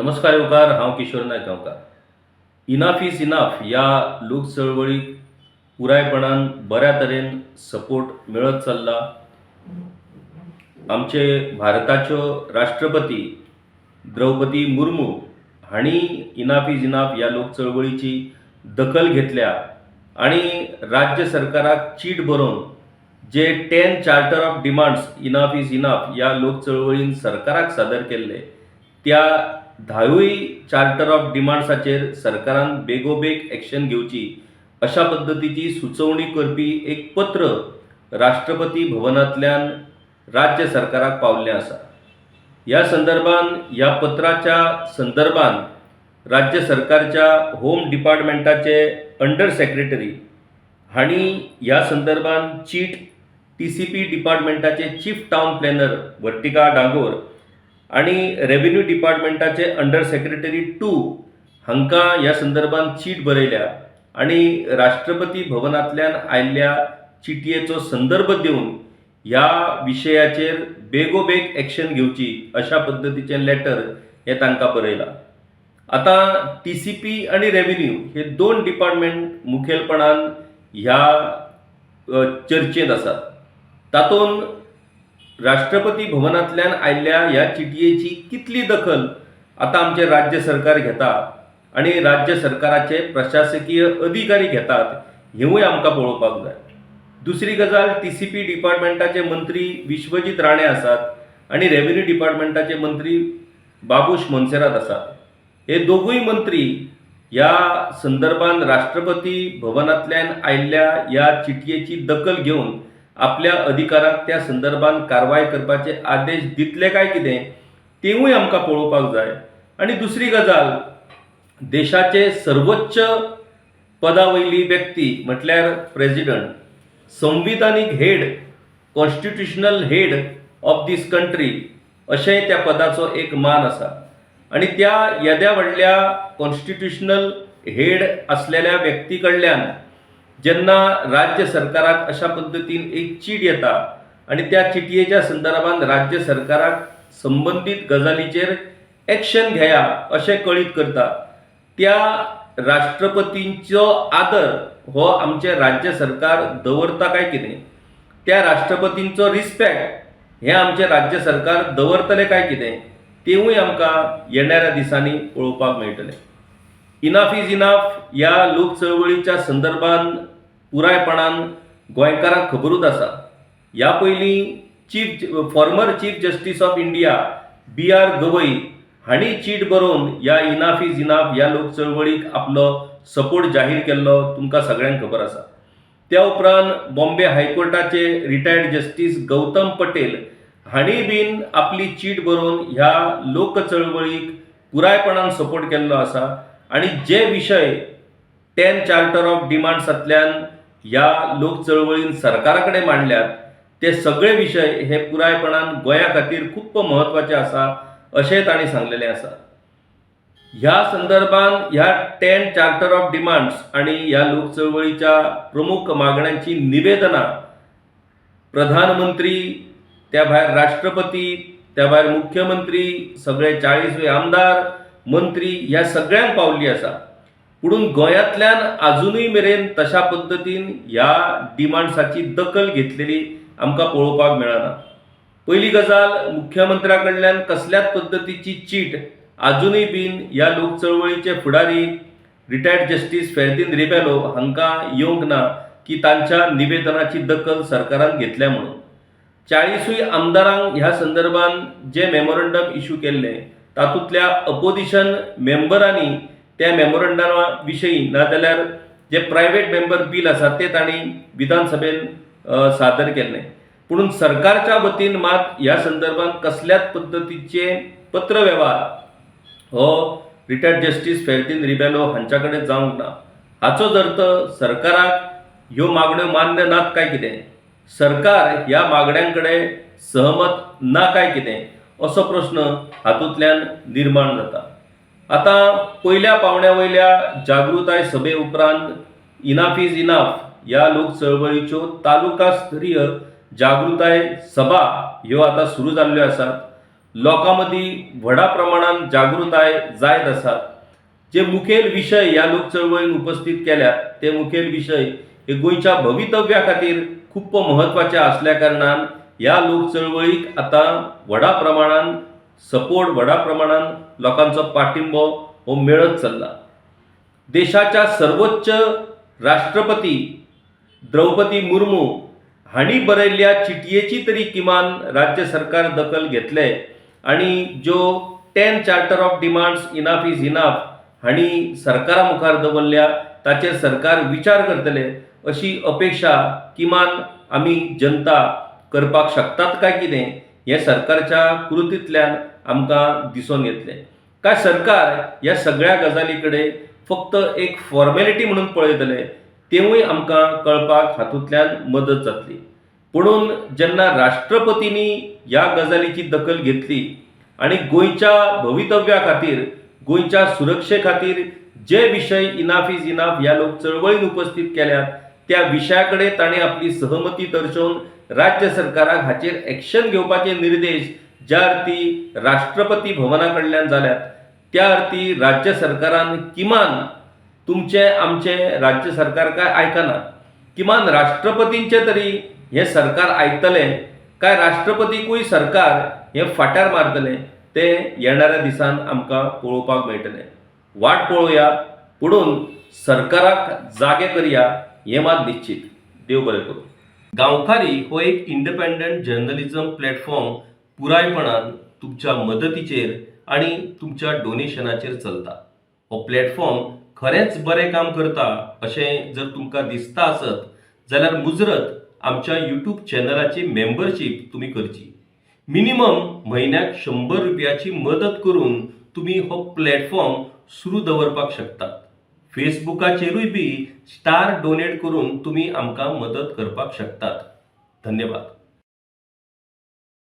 नमस्कार येवकार, हांव किशोर नायक गांवकार. इनाफ इज इनाफ या लोक चळवळीक पुरायपणान बऱ्या तरेन सपोर्ट मेळत चल्ला. आमचे भारताच्यो राष्ट्रपती द्रौपदी मुर्मू हांणी इनाफ इज इनाफ या लोक चळवळीची दखल घेतल्या आणि राज्य सरकाराक चीट बरोवन जे 10 charter of demands enough is enough या लोक चळवळीन सरकाराक सादर केल्ले त्या 10य चार्टर ऑफ डिमांड्साचेर सरकारान बेगोबेग एक्शन घेवची अशा पद्धतीची सुचोवणी करपी एक पत्र राष्ट्रपती भवनांतल्यान राज्य सरकाराक पावल्लें आसा. या संदर्भान या पत्राच्या संदर्भान राज्य सरकारच्या होम डिपार्टमेंटाचे अंडर सेक्रेटरी हांणी ह्या संदर्भान चीट TCP डिपार्टमेंटाचे chief town planner Vertika Dangor आणि रेव्हेन्यू डिपार्टमेंटाचे अंडर सेक्रेटरी 2 हांकां ह्या संदर्भान चीट बरयल्या आणि राष्ट्रपती भवनांतल्यान आयिल्ल्या चिटयेचो संदर्भ दिवन ह्या विशयाचेर बेगोबेग एक्शन घेवची अशा पद्धतीचें लेटर हे तांकां बरयलां. आता TCP आणि रेव्हेन्यू हे दोन डिपार्टमेंट मुखेलपणान ह्या चर्चेंत आसात. तातूंत राष्ट्रपती भवनांतल्यान आयिल्ल्या ह्या चिटयेची कितली दखल आता आमचे राज्य सरकार घेता आणि राज्य सरकाराचे प्रशासकीय अधिकारी घेतात हेवूय आमकां पळोवपाक जाय. दुसरी गजाल TCP डिपार्टमेंटाचे मंत्री विश्वजीत राणे आसात आणि रेव्हेन्यू डिपार्टमेंटाचे मंत्री बाबूश मोन्सेरात आसात. हे दोगूय मंत्री ह्या संदर्भान राष्ट्रपती भवनांतल्यान आयिल्ल्या ह्या चिटयेची दखल घेवन आपल्या अधिकाराक त्या संदर्भान कारवाय करपाचे आदेश दितले काय कितें तेवूय आमकां पळोवपाक जाय. आणि दुसरी गजाल देशाचे सर्वोच्च पदावयली व्यक्ती म्हटल्यार प्रेसिडेंट, संविधानीक head, constitutional head of this country अशेंय त्या पदाचो एक मान आसा. आणि त्या येद्या व्हडल्या कॉन्स्टिट्युशनल हेड असलेल्या व्यक्ती कडल्यान जेन्ना राज्य सरकाराक अशा पद्धतीन एक चीट येता आणि त्या चिटयेच्या संदर्भान राज्य सरकाराक संबंधित गजालीचेर एक्शन घेया अशें कळीत करता, त्या राष्ट्रपतींचो आदर हो आमचे राज्य सरकार दवरता काय कितें, त्या राष्ट्रपतींचो रिस्पेक्ट हे आमचे राज्य सरकार दवरतले काय कितें तेवूय आमकां येणाऱ्या दिसांनी पळोवपाक मेळटलें. इनाफ इज इनाफ या लोक चळवळीच्या संदर्भान पुरायपणान गोंयकारांक खबरूच आसा. ह्या पयलीं former chief justice of India BR Gavai हांणी चीट बरोवन ह्या इनाफ इज इनाफ ह्या लोक चळवळीक आपलो सपोर्ट जाहीर केल्लो तुमकां सगळ्यांक खबर आसा. त्या उपरांत बॉम्बे हायकोर्टाचे रिटायर्ड जस्टीस गौतम पटेल हांणी बीन आपली चीट बरोवन ह्या लोक चळवळीक पुरायपणान सपोर्ट केल्लो आसा. आणि जे विशय 10 चार्टर ऑफ डिमांड्सांतल्यान ह्या लोक चळवळीन सरकारा कडेन मांडल्यात ते सगळे विशय हे पुरायपणान गोंया खातीर खूब म्हत्वाचे आसा अशें तांणी सांगलेलें आसा. ह्या संदर्भान ह्या 10 चार्टर ऑफ डिमांड्स आणि ह्या लोक चळवळीच्या प्रमुख मागण्यांची निवेदनां प्रधानमंत्री, त्या भायर राष्ट्रपती, त्या भायर मुख्यमंत्री, सगळे 40 आमदार मंत्री ह्या सगळ्यांक पावल्ली आसा. पुणून गोंयांतल्यान अजूनय मेरेन तशा पद्धतीन ह्या डिमांड्साची दखल घेतलेली आमकां पळोवपाक मेळना. पहिली गजाल, मुख्यमंत्र्या कडल्यान कसल्याच पद्धतीची चीट अजूनय बीन ह्या लोक चळवळीचे फुडारी रिटायर्ड जस्टीस फेर्दिन रिबेलो हांकां येवंक ना की तांच्या निवेदनाची दखल सरकारान घेतल्या म्हणून. 40 आमदारांक ह्या संदर्भान जे मेमोरंडम इश्यू केल्ले तातूंतल्या अपोजिशन मेंबरांनी त्या मेमोरंडमा विशयी नाजाल्यार जे प्रायव्हेट मेंबर बील आसा ते तांणी विधानसभेन सादर केल्लें. पुणून सरकारच्या वतीन मात ह्या संदर्भान कसल्याच पद्धतीचे पत्रव्यवहार हो रिटायर्ड जस्टीस फेर्दिन रिबेलो हांच्या कडेन जावंक ना. हाचो अर्थ सरकाराक ह्यो मागण्यो मान्य नात काय कितें, सरकार ह्या मागण्यांकडे सहमत ना काय कितें असो प्रश्न हातूंतल्यान निर्माण जाता. आता पयल्या पावण्या वयल्या जागृताय सभे उपरांत इनाफ इज इनाफ ह्या लोक चळवळीच्यो तालुका स्तरीय जागृताय सभा ह्यो आता सुरू जाल्ल्यो आसात. लोकां मदीं व्हडा प्रमाणात जागृताय जायत आसा. जे मुखेल विशय ह्या लोक चळवळीन उपस्थित केल्यात ते मुखेल विशय हे गोंयच्या भवितव्या खातीर खूप महत्वाचे असल्या कारणान ह्या लोक चळवळीक आता व्हडा प्रमाणात सपोर्ट, व्हडा प्रमाणात लोकांचो पाठिंबो हो मेळत चल्ला. देशाच्या सर्वोच्च राष्ट्रपती द्रौपदी मुर्मू हांणी बरयल्ल्या चिटयेची तरी किमान राज्य सरकार दखल घेतले आणि ज्यो 10 charter of demands enough is enough हांणी सरकारा मुखार दवरल्या ताचेर सरकार विचार करतले अशी अपेक्षा किमान आमी जनता करपाक शकतात काय कितें हे सरकारच्या कृतींतल्यान आमकां दिसून येतलें. काय सरकार ह्या सगळ्या गजाली कडेन फक्त एक फॉर्मेलिटी म्हणून पळयतले तेवूय आमकां कळपाक हातूंतल्यान मदत जातली. पुणून जेन्ना राष्ट्रपतींनी ह्या गजालीची दखल घेतली आणि गोंयच्या भवितव्या खातीर, गोंयच्या सुरक्षे खातीर जे विशय इनाफ इज इनाफ ह्या लोक चळवळीन उपस्थित केल्यात त्या विशया कडेन ताणें आपली सहमती दर्शोवन राज्य सरकाराक हाचेर एक्शन घेवपाचे निर्देश ज्या अर्थी राष्ट्रपती भवना कडल्यान जाल्यात त्या अर्थी राज्य सरकारान किमान तुमचे आमचे राज्य सरकार काय आयकना, किमान राष्ट्रपतींचे तरी हे सरकार आयकतले काय राष्ट्रपतीकूय सरकार हे फाट्यार मारतले ते येणाऱ्या दिसान आमकां पळोवपाक मेळटलें. वाट पळोवया, पुणून सरकाराक जागे करया हे मात निश्चित. देव बरें करूं. गांवकारी हो एक इंडिपेंडंट जर्नलिझम प्लॅटफॉर्म पुरायपणान तुमच्या मदतीचेर आणि तुमच्या डोनेशनाचेर चलता. हो प्लॅटफॉर्म खरेंच बरें काम करता अशें जर तुमकां दिसता आसत जाल्यार मुजरत आमच्या यूट्यूब चॅनलाची मेंबरशीप तुमी करची. मिनिमम म्हयन्याक 100 रुपयाची मदत करून तुमी हो प्लॅटफॉर्म सुरू दवरपाक शकतात. फेसबुकाचेरूय बी स्टार डोनेट करून तुमी आमकां मदत करपाक शकतात. धन्यवाद.